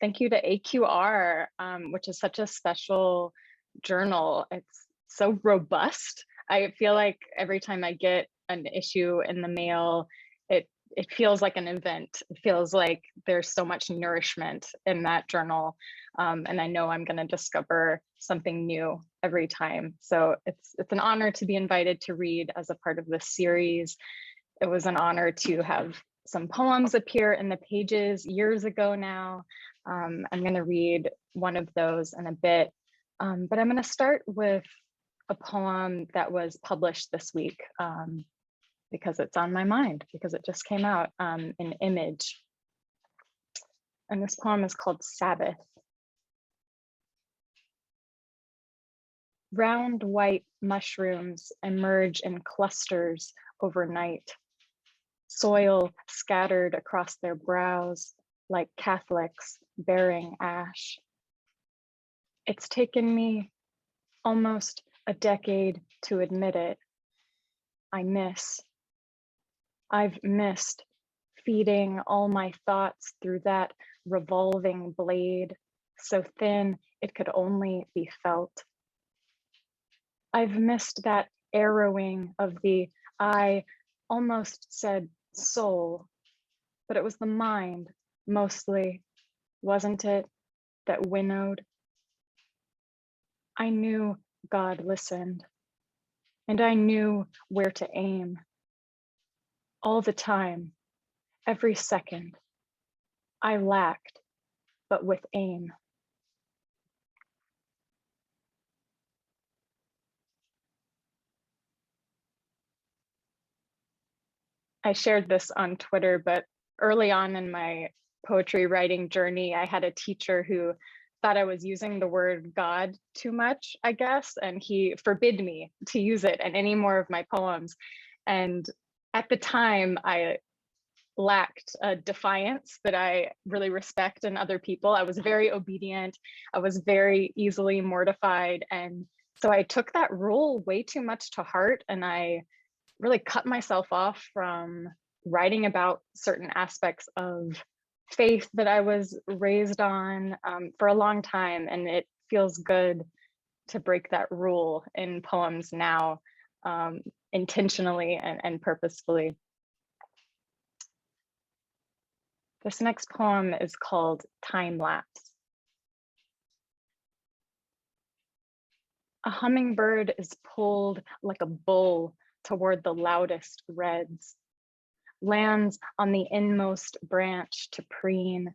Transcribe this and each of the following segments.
Thank you to AQR, which is such a special journal. It's so robust. I feel like every time I get an issue in the mail, it feels like an event. It feels like there's so much nourishment in that journal. And I know I'm going to discover something new every time. So it's an honor to be invited to read as a part of this series. It was an honor to have some poems appear in the pages years ago now. I'm going to read one of those in a bit, but I'm going to start with a poem that was published this week because it's on my mind, because it just came out in Image. And this poem is called Sabbath. Round white mushrooms emerge in clusters overnight, soil scattered across their brows like Catholics bearing ash. It's taken me almost a decade to admit it. I've missed feeding all my thoughts through that revolving blade, so thin it could only be felt. I've missed that arrowing of the, I almost said soul, but it was the mind mostly, wasn't it, that winnowed? I knew God listened, and I knew where to aim. All the time, every second, I lacked, but with aim. I shared this on Twitter, but early on in my poetry writing journey, I had a teacher who thought I was using the word God too much, I guess, and he forbid me to use it in any more of my poems. And at the time, I lacked a defiance that I really respect in other people. I was very obedient. I was very easily mortified. And so I took that rule way too much to heart, and I really cut myself off from writing about certain aspects of faith that I was raised on for a long time. And it feels good to break that rule in poems now, intentionally and purposefully. This next poem is called Time Lapse. A hummingbird is pulled like a bull toward the loudest reds, lands on the inmost branch to preen,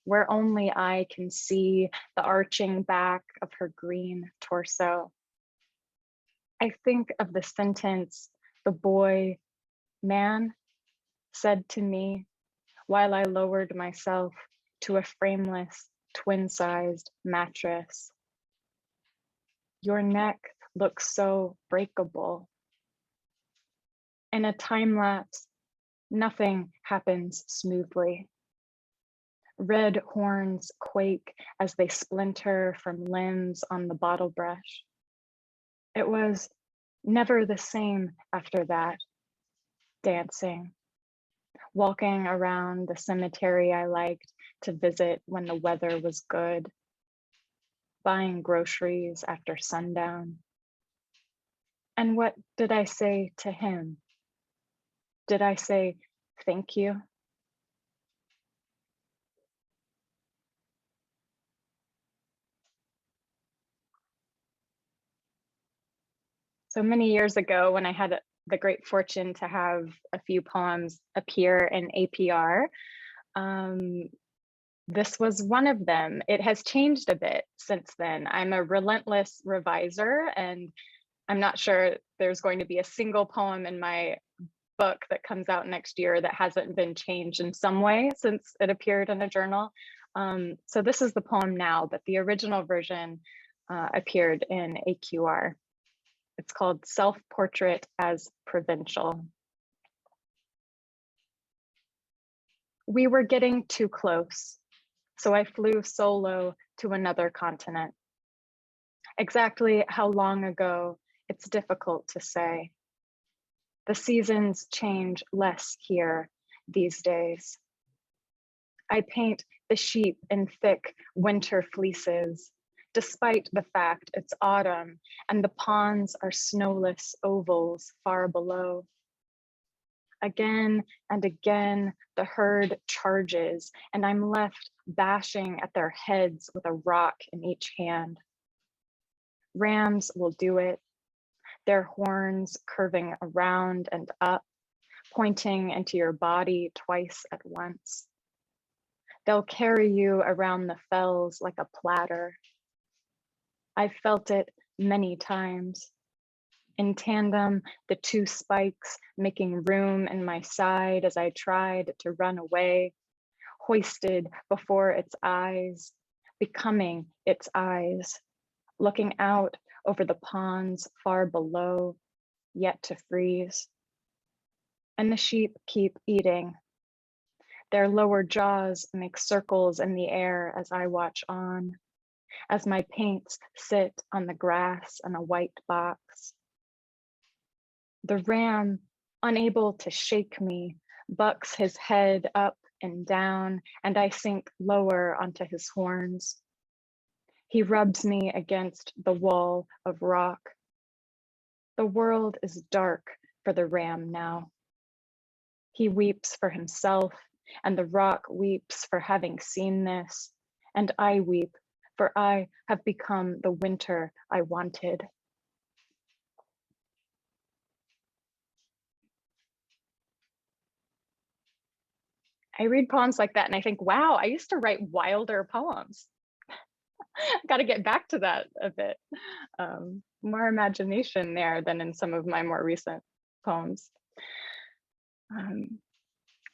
where only I can see the arching back of her green torso. I think of the sentence the boy, man, said to me while I lowered myself to a frameless, twin-sized mattress. Your neck looks so breakable. In a time lapse, nothing happens smoothly. Red horns quake as they splinter from limbs on the bottle brush. It was never the same after that. Dancing, walking around the cemetery I liked to visit when the weather was good, buying groceries after sundown. And what did I say to him? Did I say, thank you? So many years ago, when I had the great fortune to have a few poems appear in APR, this was one of them. It has changed a bit since then. I'm a relentless reviser, and I'm not sure there's going to be a single poem in my book that comes out next year that hasn't been changed in some way since it appeared in a journal. So this is the poem now, but the original version appeared in AQR. It's called Self-Portrait as Provincial. We were getting too close, so I flew solo to another continent. Exactly how long ago, it's difficult to say. The seasons change less here these days. I paint the sheep in thick winter fleeces, despite the fact it's autumn and the ponds are snowless ovals far below. Again and again, the herd charges, and I'm left bashing at their heads with a rock in each hand. Rams will do it, their horns curving around and up, pointing into your body twice at once. They'll carry you around the fells like a platter. I've felt it many times. In tandem, the two spikes making room in my side as I tried to run away, hoisted before its eyes, becoming its eyes, looking out over the ponds far below, yet to freeze. And the sheep keep eating. Their lower jaws make circles in the air as I watch on, as my paints sit on the grass in a white box. The ram, unable to shake me, bucks his head up and down, and I sink lower onto his horns. He rubs me against the wall of rock. The world is dark for the ram now. He weeps for himself, and the rock weeps for having seen this, and I weep, for I have become the winter I wanted. I read poems like that and I think, wow, I used to write wilder poems. Got to get back to that a bit. More imagination there than in some of my more recent poems.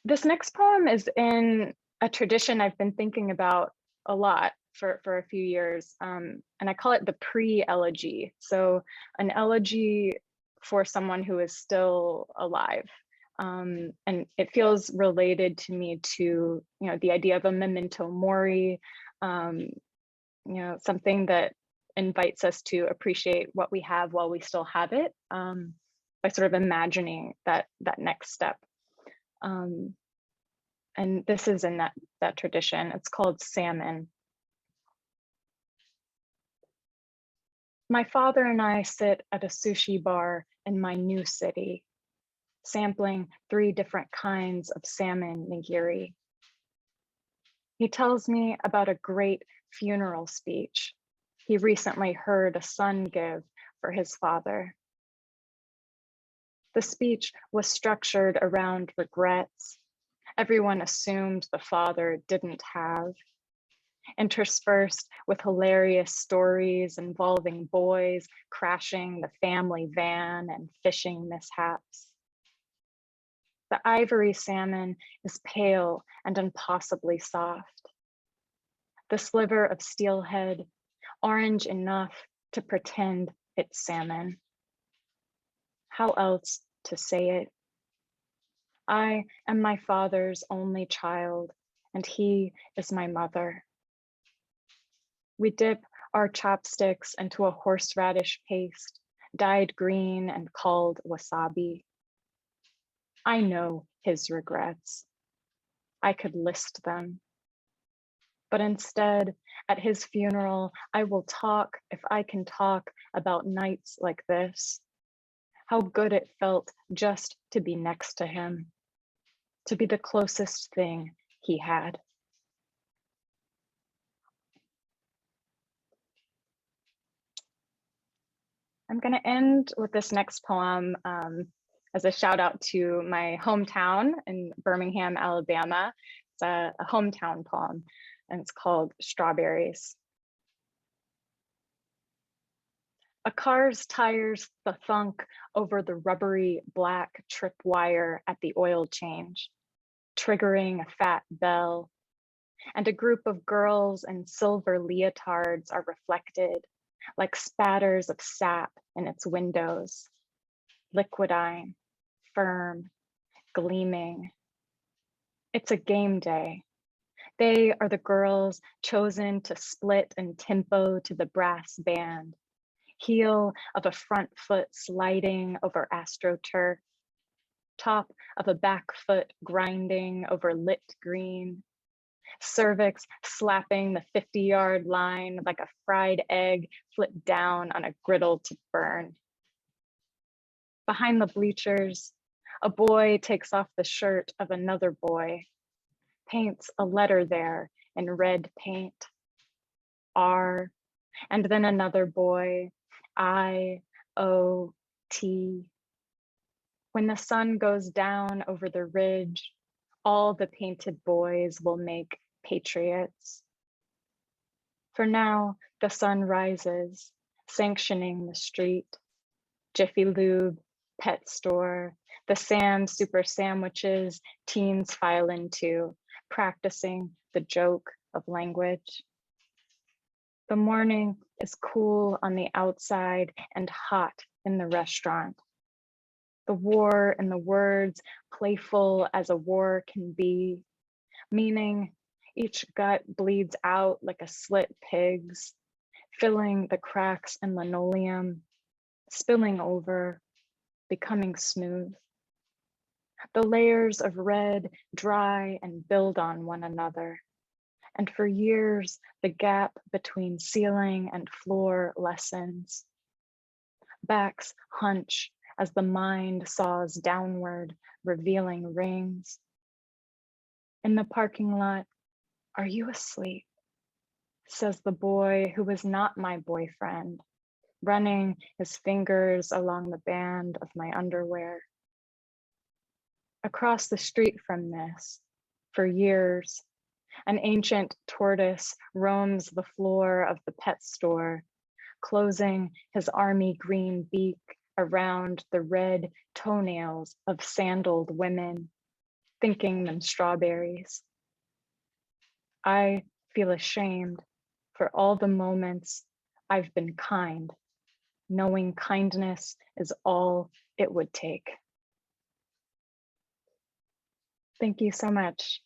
This next poem is in a tradition I've been thinking about a lot for a few years, and I call it the pre-elegy. So an elegy for someone who is still alive. And it feels related to me to, the idea of a memento mori, something that invites us to appreciate what we have while we still have it, by sort of imagining that next step. And this is in that tradition. It's called Salmon. My father and I sit at a sushi bar in my new city, sampling 3 different kinds of salmon nigiri. He tells me about a great funeral speech he recently heard a son give for his father. The speech was structured around regrets everyone assumed the father didn't have, interspersed with hilarious stories involving boys crashing the family van and fishing mishaps. The ivory salmon is pale and impossibly soft. The sliver of steelhead, orange enough to pretend it's salmon. How else to say it? I am my father's only child, and he is my mother. We dip our chopsticks into a horseradish paste, dyed green and called wasabi. I know his regrets. I could list them. But instead, at his funeral, I will talk, if I can talk, about nights like this. How good it felt just to be next to him, to be the closest thing he had. I'm going to end with this next poem as a shout out to my hometown in Birmingham, Alabama. It's a hometown poem, and it's called Strawberries. A car's tires thunk over the rubbery black tripwire at the oil change, triggering a fat bell, and a group of girls in silver leotards are reflected like spatters of sap in its windows, liquidine, firm, gleaming. It's a game day. They are the girls chosen to split in tempo to the brass band, heel of a front foot sliding over astroturf, top of a back foot grinding over lit green, cervix slapping the 50-yard line like a fried egg flipped down on a griddle to burn. Behind the bleachers, a boy takes off the shirt of another boy, paints a letter there in red paint, R, and then another boy, I-O-T. When the sun goes down over the ridge, all the painted boys will make patriots. For now, the sun rises, sanctioning the street. Jiffy Lube, pet store, the Sam super sandwiches teens file into, practicing the joke of language. The morning is cool on the outside and hot in the restaurant. The war in the words, playful as a war can be, meaning each gut bleeds out like a slit pig's, filling the cracks in linoleum, spilling over, becoming smooth. The layers of red dry and build on one another. And for years, the gap between ceiling and floor lessens. Backs hunch as the mind saws downward, revealing rings. In the parking lot, "Are you asleep?" says the boy who was not my boyfriend, running his fingers along the band of my underwear. Across the street from this, for years, an ancient tortoise roams the floor of the pet store, closing his army green beak around the red toenails of sandaled women, thinking them strawberries. I feel ashamed for all the moments I've been kind, knowing kindness is all it would take. Thank you so much.